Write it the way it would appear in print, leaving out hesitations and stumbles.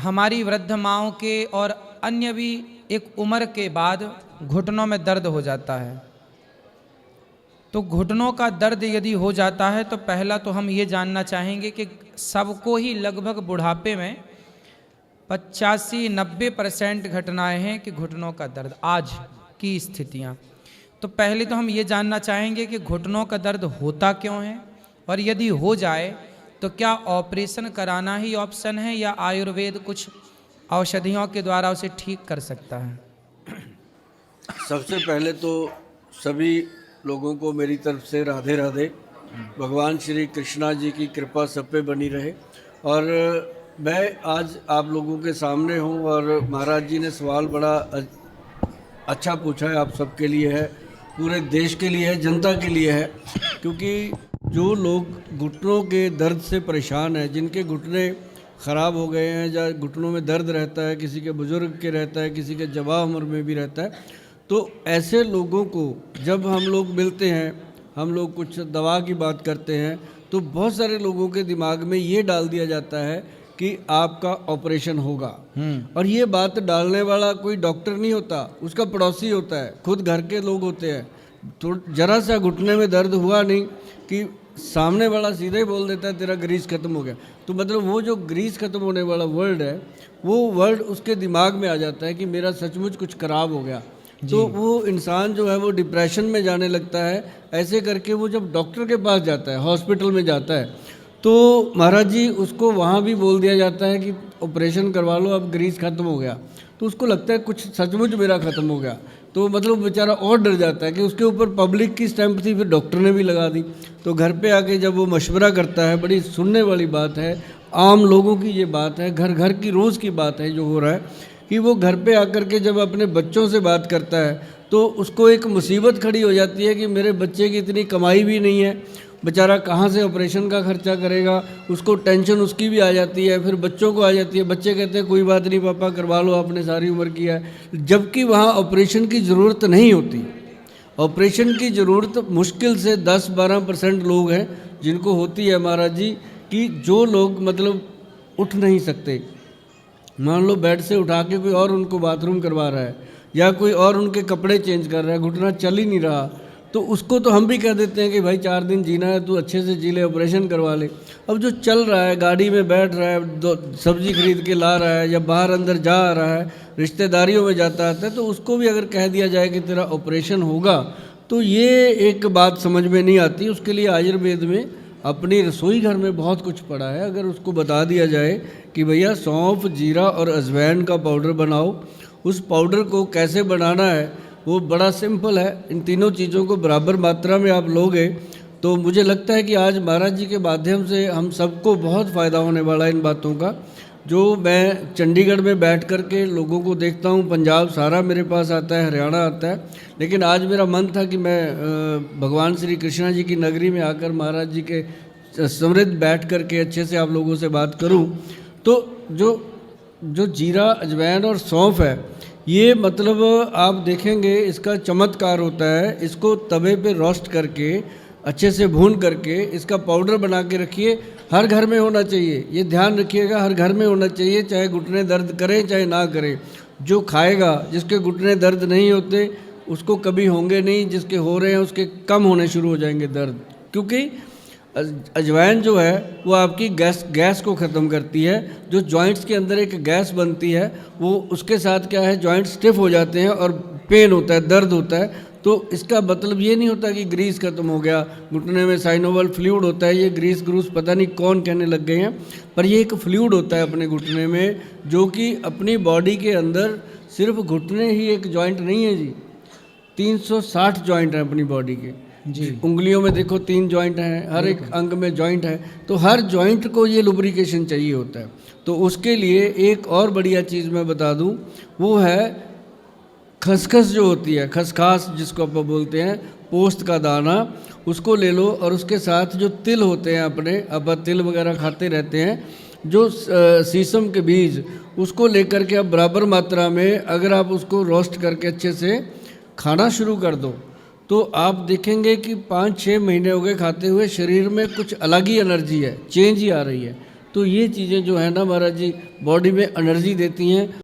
हमारी वृद्ध माँओं के और अन्य भी एक उम्र के बाद घुटनों में दर्द हो जाता है। तो घुटनों का दर्द यदि हो जाता है तो पहला तो हम ये जानना चाहेंगे कि सबको ही लगभग बुढ़ापे में 85-90% घटनाएं हैं कि घुटनों का दर्द, आज की स्थितियां। तो पहले तो हम ये जानना चाहेंगे कि घुटनों का दर्द होता क्यों है, और यदि हो जाए तो क्या ऑपरेशन कराना ही ऑप्शन है या आयुर्वेद कुछ औषधियों के द्वारा उसे ठीक कर सकता है। सबसे पहले तो सभी लोगों को मेरी तरफ से राधे राधे। भगवान श्री कृष्णा जी की कृपा सब पे बनी रहे। और मैं आज आप लोगों के सामने हूँ और महाराज जी ने सवाल बड़ा अच्छा पूछा है, आप सबके लिए है, पूरे देश के लिए है, जनता के लिए है। क्योंकि जो लोग घुटनों के दर्द से परेशान हैं, जिनके घुटने ख़राब हो गए हैं या घुटनों में दर्द रहता है, किसी के बुज़ुर्ग के रहता है, किसी के जवां उम्र में भी रहता है, तो ऐसे लोगों को जब हम लोग मिलते हैं, हम लोग कुछ दवा की बात करते हैं, तो बहुत सारे लोगों के दिमाग में ये डाल दिया जाता है कि आपका ऑपरेशन होगा। और ये बात डालने वाला कोई डॉक्टर नहीं होता, उसका पड़ोसी होता है, खुद घर के लोग होते हैं। तो जरा सा घुटने में दर्द हुआ नहीं कि सामने वाला सीधे ही बोल देता है तेरा ग्रीस खत्म हो गया। तो मतलब वो जो ग्रीस खत्म होने वाला वर्ड है, वो वर्ड उसके दिमाग में आ जाता है कि मेरा सचमुच कुछ खराब हो गया। तो वो इंसान जो है वो डिप्रेशन में जाने लगता है। ऐसे करके वो जब डॉक्टर के पास जाता है, हॉस्पिटल में जाता है, तो महाराज जी उसको वहाँ भी बोल दिया जाता है कि ऑपरेशन करवा लो, अब ग्रीस खत्म हो गया। तो उसको लगता है कुछ सचमुच मेरा ख़त्म हो गया। तो मतलब बेचारा और डर जाता है कि उसके ऊपर पब्लिक की स्टैंप थी, फिर डॉक्टर ने भी लगा दी। तो घर पे आके जब वो मशवरा करता है, बड़ी सुनने वाली बात है, आम लोगों की ये बात है, घर घर की रोज़ की बात है जो हो रहा है, कि वो घर पे आकर के जब अपने बच्चों से बात करता है तो उसको एक मुसीबत खड़ी हो जाती है कि मेरे बच्चे की इतनी कमाई भी नहीं है, बेचारा कहाँ से ऑपरेशन का खर्चा करेगा। उसको टेंशन उसकी भी आ जाती है, फिर बच्चों को आ जाती है। बच्चे कहते हैं कोई बात नहीं पापा, करवा लो, आपने सारी उम्र किया है। जबकि वहाँ ऑपरेशन की ज़रूरत नहीं होती। ऑपरेशन की ज़रूरत मुश्किल से 10-12% लोग हैं जिनको होती है महाराज जी, कि जो लोग मतलब उठ नहीं सकते। मान लो बेड से उठा के कोई और उनको बाथरूम करवा रहा है या कोई और उनके कपड़े चेंज कर रहा है, घुटना चल ही नहीं रहा, तो उसको तो हम भी कह देते हैं कि भाई 4 दिन जीना है, तू अच्छे से जी ले, ऑपरेशन करवा ले। अब जो चल रहा है, गाड़ी में बैठ रहा है, सब्जी खरीद के ला रहा है या बाहर अंदर जा रहा है, रिश्तेदारियों में जाता आता है, तो उसको भी अगर कह दिया जाए कि तेरा ऑपरेशन होगा, तो ये एक बात समझ में नहीं आती। उसके लिए आयुर्वेद में अपनी रसोई घर में बहुत कुछ पड़ा है। अगर उसको बता दिया जाए कि भैया सौंफ, जीरा और अजवाइन का पाउडर बनाओ, उस पाउडर को कैसे बनाना है वो बड़ा सिंपल है। इन तीनों चीज़ों को बराबर मात्रा में आप लोगे तो मुझे लगता है कि आज महाराज जी के माध्यम से हम सबको बहुत फ़ायदा होने वाला है इन बातों का। जो मैं चंडीगढ़ में बैठ कर के लोगों को देखता हूँ, पंजाब सारा मेरे पास आता है, हरियाणा आता है, लेकिन आज मेरा मन था कि मैं भगवान श्री कृष्णा जी की नगरी में आकर महाराज जी के समृद्ध बैठ कर के अच्छे से आप लोगों से बात करूँ। तो जो जीरा, अजवाइन और सौंफ है, ये मतलब आप देखेंगे इसका चमत्कार होता है। इसको तवे पे रोस्ट करके अच्छे से भून करके इसका पाउडर बना के रखिए, हर घर में होना चाहिए। ये ध्यान रखिएगा, हर घर में होना चाहिए, चाहे घुटने दर्द करें चाहे ना करें। जो खाएगा, जिसके घुटने दर्द नहीं होते उसको कभी होंगे नहीं, जिसके हो रहे हैं उसके कम होने शुरू हो जाएंगे दर्द। क्योंकि अजवाइन जो है वो आपकी गैस को ख़त्म करती है। जो जॉइंट्स के अंदर एक गैस बनती है, वो उसके साथ क्या है, जॉइंट स्टिफ हो जाते हैं और पेन होता है, दर्द होता है। तो इसका मतलब ये नहीं होता कि ग्रीस खत्म हो गया, घुटने में साइनोवल फ्लूइड होता है। ये ग्रीस ग्रूस पता नहीं कौन कहने लग गए हैं, पर ये एक फ्लूइड होता है अपने घुटने में, जो कि अपनी बॉडी के अंदर सिर्फ घुटने ही एक जॉइंट नहीं है जी, 360 जॉइंट हैं अपनी बॉडी के जी। उंगलियों में देखो 3 जॉइंट हैं, हर एक अंग में जॉइंट है। तो हर जॉइंट को ये लुब्रिकेशन चाहिए होता है। तो उसके लिए एक और बढ़िया चीज़ मैं बता दूं, वो है खसखस जो होती है, खसखास जिसको आप बोलते हैं, पोस्त का दाना, उसको ले लो। और उसके साथ जो तिल होते हैं अपने, अब तिल वगैरह खाते रहते हैं, जो सीसम के बीज, उसको लेकर के आप बराबर मात्रा में अगर आप उसको रोस्ट करके अच्छे से खाना शुरू कर दो, तो आप देखेंगे कि 5-6 महीने हो गए खाते हुए, शरीर में कुछ अलग ही एनर्जी है, चेंज ही आ रही है। तो ये चीज़ें जो है ना महाराज जी बॉडी में एनर्जी देती हैं